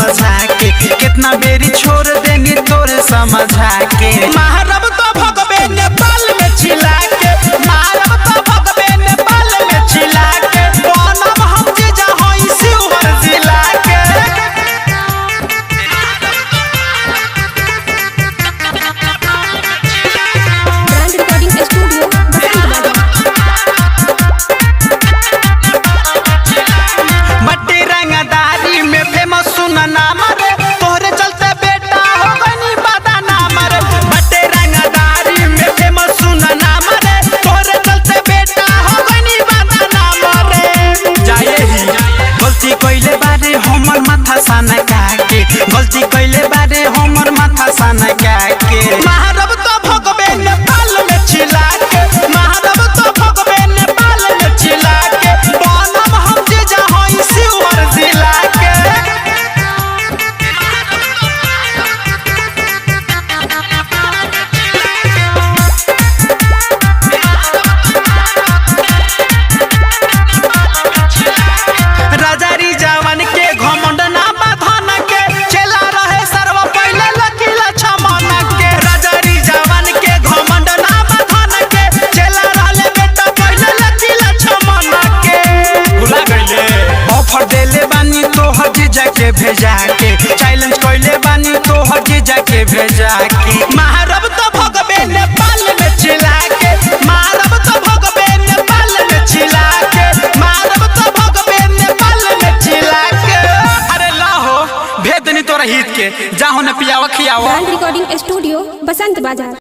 समझा के, कितना बेरी छोड़ देनी तोरे समझा के। मारब तो भगबे नेपाल में चिल्ला के, मारब तो भगबे नेपाल में चिल्ला के, बनब हम जीजा होई शिवहर जिला के। मट्टी रंगदारी में फेमस सुना नाम रे, तोहरे चलते बेटा हो गनी बदनाम रे। मट्टी रंगदारी में फेमस सुना नाम रे, तोहरे चलते बेटा हो गनी बदनाम रे। जाए ही गलती कइले बारे हमर माथा साना काके, गलती कइले बारे हमर माथा साना काके। मारब तो भगबे नेपाल में चिल्ला के, मारब तो भगबे नेपाल में चिल्ला के, बनब हम जीजा होई शिवहर जिला के। राजारी जवान के घमंड ना बाधन के, चला रहे सर्व पहले लकीला छमन के। राजारी जवान के घमंड ना बाधन के, चला रहले बेटा पहले लकीला छमन के। भुला गइले ऑफर देले बानी तोहर जीजा के भेजा के, चैलेंज कइले बानी तोहर जीजा के भेजा के। मारब तो भगबे नेपाल में चिल्ला के, मारब तो भगबे नेपाल में चिल्ला के, मारब तो भगबे नेपाल में चिल्ला के। अरे लाहो भेद नहीं तोरा हित के, जाहो न पियावा खियावा। रिकॉर्डिंग स्टूडियो बसंत बाजार।